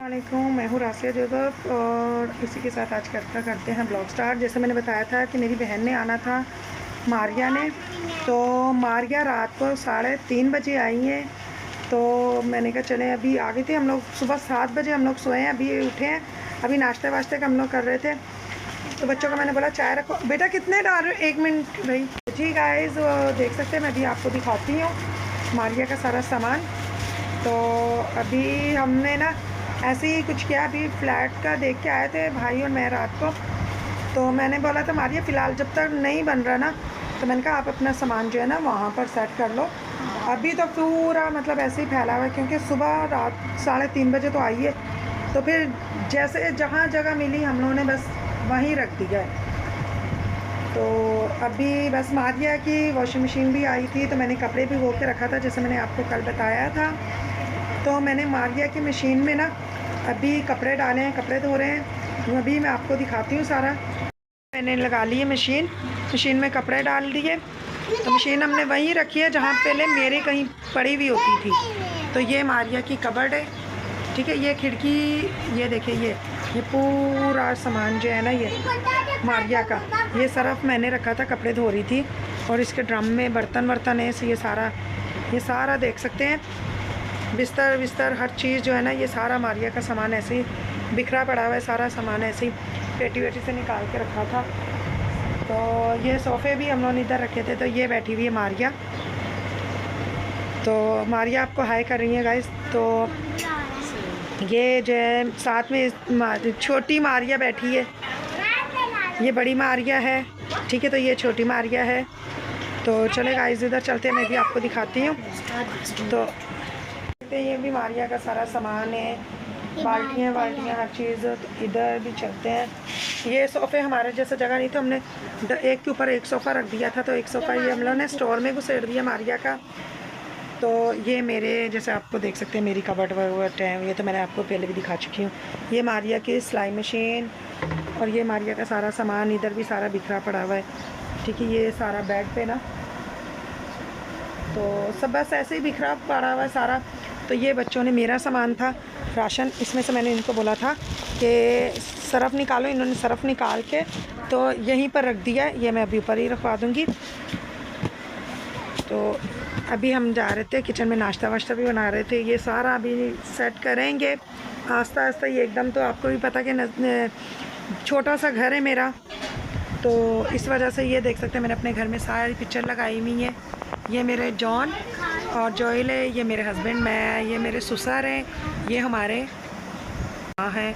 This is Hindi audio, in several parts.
वालेकुम, मैं हूँ रासिया जोदत और इसी के साथ आज करते हैं ब्लॉग स्टार्ट। जैसे मैंने बताया था कि मेरी बहन ने आना था, मारिया ने। तो मारिया रात को 3:30 बजे आई है। तो मैंने कहा चले, अभी आ गए थे हम लोग, सुबह 7 बजे हम लोग सोए हैं, अभी उठे हैं, अभी नाश्ते वाश्ते का हम लोग कर रहे थे। तो बच्चों को मैंने बोला चाय रखो। बेटा कितने डाल रहे हो? 1 मिनट भाई। ठीक गाइस, देख सकते हैं, मैं अभी आपको दिखाती हूँ मारिया का सारा सामान। तो अभी हमने ना ऐसे ही कुछ किया, अभी फ्लैट का देख के आए थे भाई और मैं रात को। तो मैंने बोला था मारिया फ़िलहाल जब तक नहीं बन रहा ना, तो मैंने कहा आप अपना सामान जो है ना वहाँ पर सेट कर लो। अभी तो पूरा मतलब ऐसे ही फैला हुआ है, क्योंकि सुबह रात 3:30 बजे तो आई है। तो फिर जैसे जहाँ जगह मिली हम लोगों ने बस वहीं रख दिया है। तो अभी बस मारिया की वॉशिंग मशीन भी आई थी, तो मैंने कपड़े भी धो के रखा था, जैसे मैंने आपको कल बताया था। तो मैंने मारिया की मशीन में ना अभी कपड़े डाले हैं, कपड़े धो रहे हैं, अभी मैं आपको दिखाती हूँ सारा। मैंने लगा ली है मशीन में कपड़े डाल दिए। तो मशीन हमने वहीं रखी है जहाँ पहले मेरे कहीं पड़ी हुई होती थी। तो ये मारिया की कबर्ड है, ठीक है। ये खिड़की, ये देखिए, ये पूरा सामान जो है ना, ये मारिया का, ये सरफ मैंने रखा था, कपड़े धो रही थी। और इसके ड्रम में बर्तन है, ये सारा देख सकते हैं, बिस्तर हर चीज़ जो है ना, ये सारा मारिया का सामान ऐसे ही बिखरा पड़ा हुआ है। सारा सामान ऐसे ही पेटी वेटी से निकाल के रखा था। तो ये सोफ़े भी हम लोगों ने इधर रखे थे। तो ये बैठी हुई है मारिया। तो मारिया आपको हाय कर रही है गाइस। तो ये जो है साथ में छोटी मारिया बैठी है, ये बड़ी मारिया है, ठीक है। तो ये छोटी मारिया है। तो चले गाइस इधर चलते हैं, मैं भी आपको दिखाती हूँ। तो ये भी मारिया का सारा सामान है, बाल्टियाँ हर चीज़। तो इधर भी चलते हैं। ये सोफ़े हमारे जैसे जगह नहीं, तो हमने एक के ऊपर एक सोफ़ा रख दिया था। तो एक सोफ़ा ये हम लोगों ने स्टोर में घुसेड़ दिया मारिया का। तो ये मेरे जैसे आपको देख सकते हैं, मेरी कबर्ड वबर्ड है, ये तो मैंने आपको पहले भी दिखा चुकी हूँ। ये मारिया की सिलाई मशीन और ये मारिया का सारा सामान इधर भी सारा बिखरा पड़ा हुआ है, ठीक है। ये सारा बेड पे ना, तो सब बस ऐसे ही बिखरा पड़ा हुआ है सारा। तो ये बच्चों ने, मेरा सामान था राशन, इसमें से मैंने इनको बोला था कि सरफ़ निकालो, इन्होंने सरफ़ निकाल के तो यहीं पर रख दिया। ये मैं अभी ऊपर ही रखवा दूँगी। तो अभी हम जा रहे थे किचन में, नाश्ता वाश्ता भी बना रहे थे। ये सारा अभी सेट करेंगे आस्ता आस्ता। ये एकदम, तो आपको भी पता कि छोटा सा घर है मेरा, तो इस वजह से ये देख सकते हैं मैंने अपने घर में सारी पिक्चर लगाई हुई है। ये मेरे जॉन और जोइल है, ये मेरे हस्बैंड, मैं, ये मेरे ससुर हैं, ये हमारे माँ हैं,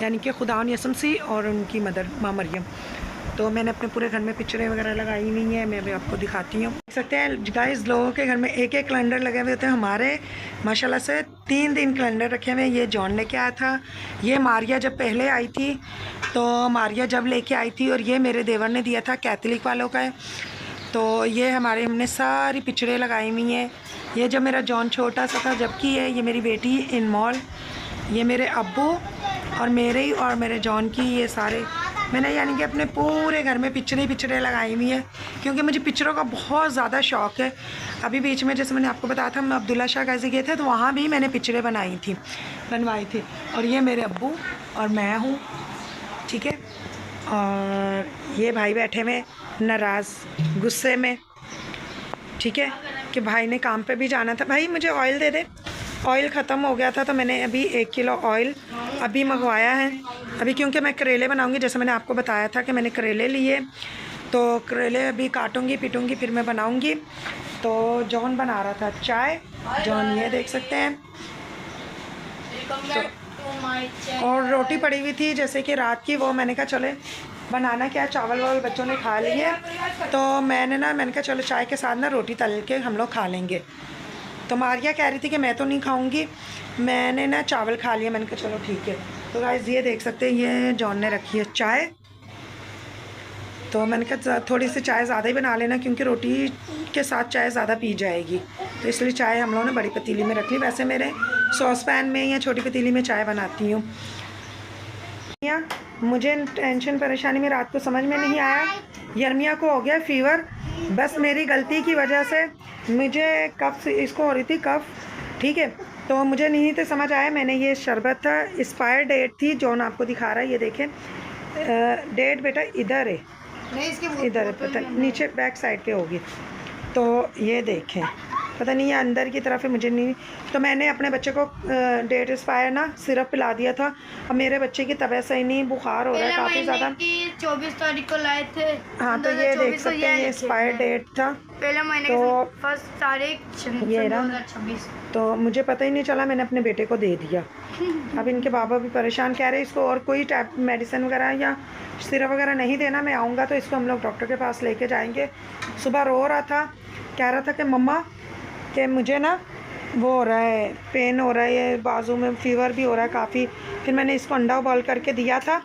यानी कि खुदा यसम सी और उनकी मदर माँ मरियम। तो मैंने अपने पूरे घर में पिक्चरें वगैरह लगाई हुई हैं, मैं भी आपको दिखाती हूँ। देख सकते हैं गाइस, लोगों के घर में एक एक कैलेंडर लगे हुए होते हैं। हमारे माशाल्लाह से 3 कैलेंडर रखे हुए हैं। ये जॉन लेके आया था, ये मारिया जब पहले आई थी, तो मारिया जब लेके आई थी, और ये मेरे देवर ने दिया था, कैथलिक वालों का है। तो ये हमने सारी पिक्चरें लगाई हुई हैं। ये जब मेरा जॉन छोटा सा था, जबकि ये मेरी बेटी इनमॉल, ये मेरे अब्बू और मेरे जॉन की, ये सारे मैंने यानी कि अपने पूरे घर में पिक्चरें लगाई हुई है, क्योंकि मुझे पिक्चरों का बहुत ज़्यादा शौक़ है। अभी बीच में जैसे मैंने आपको बताया था, हम अब्दुल्ला शाह गाजी गए थे, तो वहाँ भी मैंने पिक्चरें बनवाई थी। और ये मेरे अब्बू और मैं हूँ, ठीक है। और ये भाई बैठे हुए नाराज़, गुस्से में, ठीक है, कि भाई ने काम पे भी जाना था। भाई मुझे ऑयल दे दे, ऑयल ख़त्म हो गया था, तो मैंने अभी 1 किलो ऑयल अभी मंगवाया है। अभी क्योंकि मैं करेले बनाऊंगी, जैसे मैंने आपको बताया था कि मैंने करेले लिए, तो करेले अभी काटूंगी पीटूंगी, फिर मैं बनाऊंगी। तो जॉन बना रहा था चाय, जॉन ये देख सकते हैं। तो और रोटी पड़ी हुई थी जैसे कि रात की, वो मैंने कहा चले बनाना क्या, चावल वावल बच्चों ने खा लिए, तो मैंने कहा चलो चाय के साथ ना रोटी तल के हम लोग खा लेंगे। तो मारिया कह रही थी कि मैं तो नहीं खाऊंगी, मैंने ना चावल खा लिया। मैंने कहा चलो ठीक है। तो गाइस ये देख सकते हैं, ये जॉन ने रखी है चाय। तो मैंने कहा थोड़ी सी चाय ज़्यादा ही बना लेना, क्योंकि रोटी के साथ चाय ज़्यादा पी जाएगी, तो इसलिए चाय हम लोगों ने बड़ी पतीली में रख ली। वैसे मेरे सॉस पैन में या छोटी पतीली में चाय बनाती हूँ। मुझे टेंशन परेशानी में रात को समझ में नहीं आया, यर्मिया को हो गया फ़ीवर, बस मेरी गलती की वजह से। मुझे कफ इसको हो रही थी, कफ, ठीक है। तो मुझे नहीं तो समझ आया, मैंने ये शरबत एक्सपायर डेट थी, जॉन आपको दिखा रहा है, ये देखें डेट बेटा इधर है, नहीं इसके इधर है, पता नीचे बैक साइड पे होगी। तो ये देखें, पता नहीं ये अंदर की तरफ है, मुझे नहीं। तो मैंने अपने बच्चे को डेट एक्सपायर ना सिरप पिला दिया था। अब मेरे बच्चे की तबीयत सही नहीं, बुखार हो रहा है काफ़ी ज़्यादा। 24 तारीख को लाए थे। हाँ तो ये देख सकते हैं, ये एक्सपायर डेट था पहले महीने तो की फर्स्ट तारीख ये 2026। तो मुझे पता ही नहीं चला, मैंने अपने बेटे को दे दिया। अब इनके बाबा भी परेशान, कह रहे इसको और कोई टैब मेडिसिन वगैरह या सिरप वगैरह नहीं देना, मैं आऊँगा तो इसको हम लोग डॉक्टर के पास लेके जाएंगे। सुबह रो रहा था, कह रहा था कि मम्मा कि मुझे ना वो हो रहा है, पेन हो रहा है, ये बाजू में फीवर भी हो रहा है काफ़ी। फिर मैंने इसको अंडा बॉईल करके दिया था,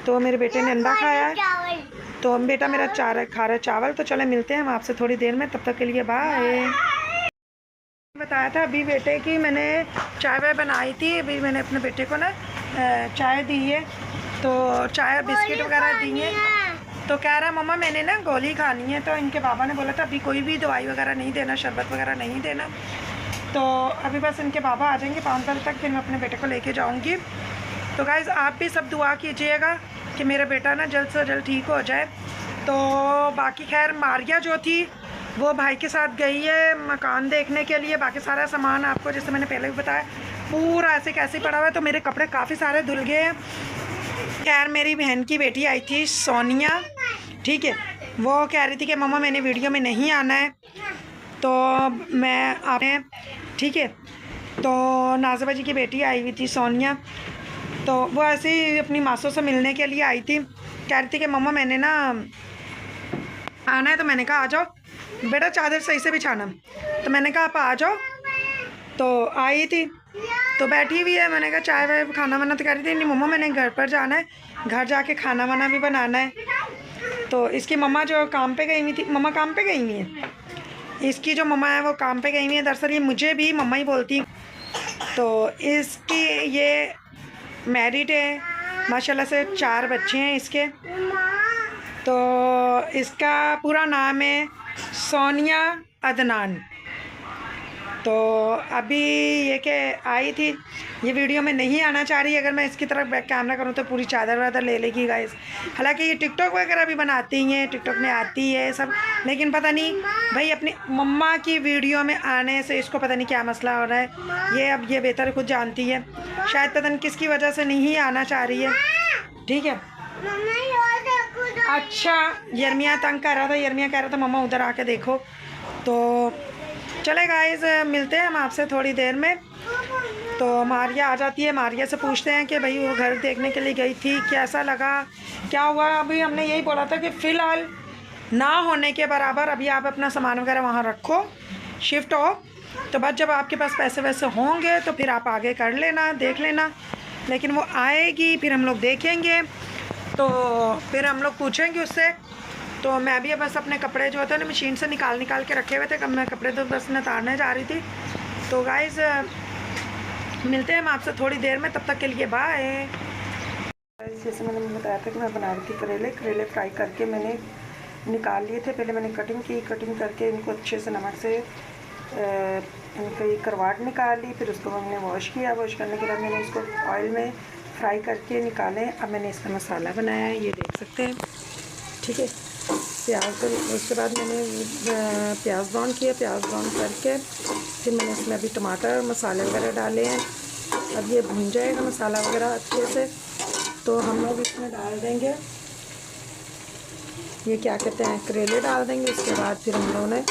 तो मेरे बेटे ने अंडा खाया है, तो बेटा मेरा खा रहा है चावल। तो चले मिलते हैं हम आपसे थोड़ी देर में, तब तक के लिए बाय। बताया था अभी बेटे की मैंने चाय वाय बनाई थी, अभी मैंने अपने बेटे को ना चाय दी है, तो चाय बिस्किट वगैरह दी है। तो कह रहा मम्मा मैंने ना गोली खानी है, तो इनके बाबा ने बोला था अभी कोई भी दवाई वगैरह नहीं देना, शरबत वगैरह नहीं देना। तो अभी बस इनके बाबा आ जाएंगे 5 बजे तक, फिर मैं अपने बेटे को लेके जाऊंगी। तो गाइज़ आप भी सब दुआ कीजिएगा कि मेरा बेटा ना जल्द से जल्द ठीक हो जाए। तो बाकी खैर मारिया जो थी वो भाई के साथ गई है मकान देखने के लिए। बाकी सारा सामान आपको जैसे मैंने पहले भी बताया पूरा ऐसे कैसे पड़ा हुआ है। तो मेरे कपड़े काफ़ी सारे धुल गए हैं। खैर मेरी बहन की बेटी आई थी सोनिया, ठीक है, वो कह रही थी कि मम्मा मैंने वीडियो में नहीं आना है, तो मैं आपने ठीक है। तो नाज़िबा जी की बेटी आई हुई थी सोनिया, तो वो ऐसे ही अपनी मासों से मिलने के लिए आई थी। कह रही थी कि मम्मा मैंने ना आना है, तो मैंने कहा आ जाओ बेटा, चादर सही से बिछाना। तो मैंने कहा आप आ जाओ, तो आई थी, तो बैठी हुई है। मैंने कहा चाय वाय खाना वाना, तो कह रही थी नहीं मम्मा मैंने घर पर जाना है, घर जाके खाना वाना भी बनाना है। तो इसकी मम्मा जो काम पे गई हुई थी, मम्मा काम पे गई हुई है, इसकी जो मम्मा है वो काम पे गई हुई है। दरअसल ये मुझे भी मम्मा ही बोलती। तो इसकी ये मैरिड है माशाल्लाह से, 4 बच्चे हैं इसके। तो इसका पूरा नाम है सोनिया अदनान। तो अभी ये कि आई थी, ये वीडियो में नहीं आना चाह रही। अगर मैं इसकी तरफ बैक कैमरा करूँ तो पूरी चादर वादर ले लेगी गाइस। हालांकि ये टिकटॉक वगैरह भी बनाती हैं, टिकटॉक में आती है सब, लेकिन पता नहीं भाई अपनी मम्मा की वीडियो में आने से इसको पता नहीं क्या मसला हो रहा है। ये अब ये बेहतर खुद जानती है, शायद पता नहीं किसकी वजह से नहीं आना चाह रही है, ठीक है। अच्छा यर्मिया तंग कर रहा था, यर्मिया कह रहा था मम्मा उधर आके देखो। तो चले गाइस मिलते हैं हम आपसे थोड़ी देर में। तो मारिया आ जाती है, मारिया से पूछते हैं कि भाई वो घर देखने के लिए गई थी, कैसा लगा, क्या हुआ। अभी हमने यही बोला था कि फ़िलहाल ना होने के बराबर अभी आप अपना सामान वगैरह वहाँ रखो, शिफ्ट हो, तो बस जब आपके पास पैसे वैसे होंगे तो फिर आप आगे कर लेना, देख लेना। लेकिन वो आएगी फिर हम लोग देखेंगे, तो फिर हम लोग पूछेंगे उससे। तो मैं भी बस अपने कपड़े जो होते हैं ना मशीन से निकाल के रखे हुए थे, कब मैं कपड़े तो बस नतारने जा रही थी। तो गाइस मिलते हैं हम आपसे थोड़ी देर में, तब तक के लिए बाय। जैसे मैंने बताया था कि मैं बना रही थी करेले फ्राई करके मैंने निकाल लिए थे। पहले मैंने कटिंग करके इनको अच्छे से नमक से इनका ये करवाट निकाल ली, फिर उसको हमने वॉश किया। वॉश करने के बाद मैंने इसको ऑयल में फ्राई करके निकाले। अब मैंने इसका मसाला बनाया है, ये देख सकते हैं, ठीक है। प्याज को उसके बाद मैंने प्याज ब्राउन किया, प्याज ब्राउन करके फिर मैंने इसमें अभी टमाटर मसाले वगैरह डाले हैं। अब ये भुन जाएगा मसाला वगैरह अच्छे से, तो हम लोग इसमें डाल देंगे ये क्या कहते हैं करेले डाल देंगे। उसके बाद फिर हम लोगों ने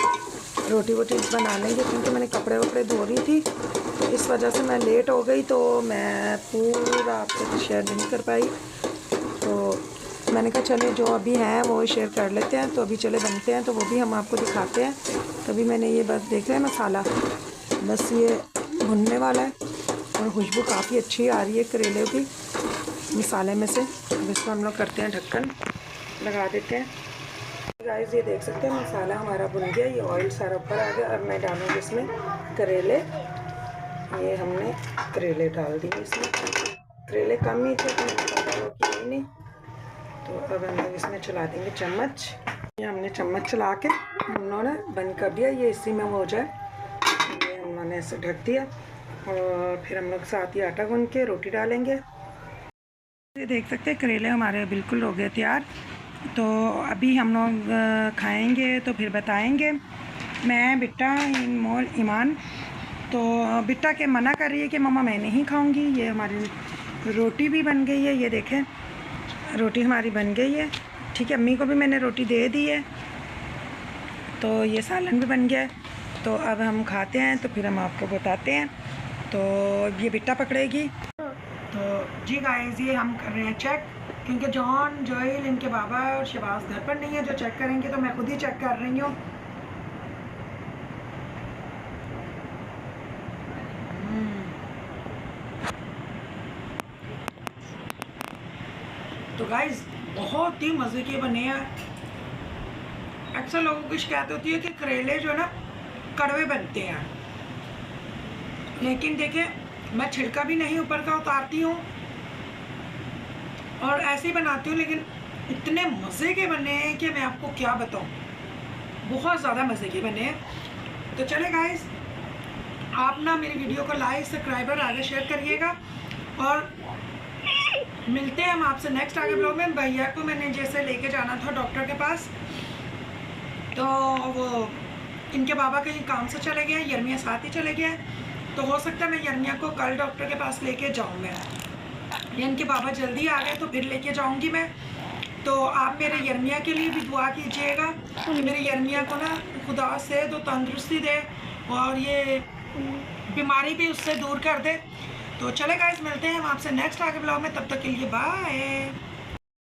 रोटी वोटी बना लेंगे, क्योंकि मैंने कपड़े वपड़े धो रही थी तो इस वजह से मैं लेट हो गई, तो मैं पूरा आपको शेयर नहीं कर पाई। तो मैंने कहा चले जो अभी हैं वो शेयर कर लेते हैं। तो अभी चले बनते हैं, तो वो भी हम आपको दिखाते हैं। तभी मैंने ये बस देख रहे हैं मसाला बस ये भुनने वाला है और खुशबू काफ़ी अच्छी आ रही है करेले की मसाले में से। अब इसको हम लोग करते हैं ढक्कन लगा देते हैं। गाइस ये देख सकते हैं मसाला हमारा भुन गया, ये ऑयल सारा ऊपर आ गया। अब मैं डालूँगी इसमें करेले, ये हमने करेले डाल दिए इसमें। करेले कम ही थे तो ज़्यादा वो किए नहीं, तो अब हम लोग इसमें चला देंगे चम्मच। ये हमने चम्मच चला के हम लोगों ने बंद कर दिया, ये इसी में हो जाए। ये हम लोगों ने ऐसे ढक दिया। और फिर हम लोग साथ ही आटा गूंद के रोटी डालेंगे। ये देख सकते हैं करेले हमारे बिल्कुल हो गए तैयार। तो अभी हम लोग खाएंगे तो फिर बताएंगे। मैं बिट्टा मोल ईमान, तो बिट्टा के मना कर रही है कि मम्मा मैं नहीं खाऊंगी। ये हमारी रोटी भी बन गई है, ये देखें रोटी हमारी बन गई है। ठीक है, अम्मी को भी मैंने रोटी दे दी है। तो ये सालन भी बन गया है। तो अब हम खाते हैं तो फिर हम आपको बताते हैं। तो ये बिट्टा पकड़ेगी। तो जी गाइस, ये हम कर रहे हैं चेक, क्योंकि जॉन जोइल इनके बाबा और शहबाज घर पर नहीं है जो चेक करेंगे, तो मैं खुद ही चेक कर रही हूँ। तो गाइस बहुत ही मज़े के बने हैं। अक्सर लोगों की शिकायत होती है कि करेले जो है ना कड़वे बनते हैं, लेकिन देखिए मैं छिलका भी नहीं ऊपर का उतारती हूँ और ऐसे ही बनाती हूँ, लेकिन इतने मज़े के बने हैं कि मैं आपको क्या बताऊँ, बहुत ज़्यादा मज़े के बने हैं। तो चले गाइस, आप ना मेरी वीडियो को लाइक सब्सक्राइब और आगे शेयर करिएगा और मिलते हैं हम आपसे नेक्स्ट आगे ब्लॉग में। भैया को मैंने जैसे लेके जाना था डॉक्टर के पास, तो वो इनके बाबा कहीं काम से चले गए, यर्मिया साथ ही चले गए। तो हो सकता है मैं यर्मिया को कल डॉक्टर के पास लेके जाऊँ मैं, या इनके बाबा जल्दी आ गए तो फिर लेके जाऊँगी मैं। तो आप मेरे यर्मिया के लिए भी दुआ कीजिएगा कि मेरे यर्मिया को ना खुदा से तो तंदुरुस्ती दे और ये बीमारी भी उससे दूर कर दे। तो चले गाइस, मिलते हैं हम आपसे नेक्स्ट आगे ब्लॉग में, तब तक के लिए बाय।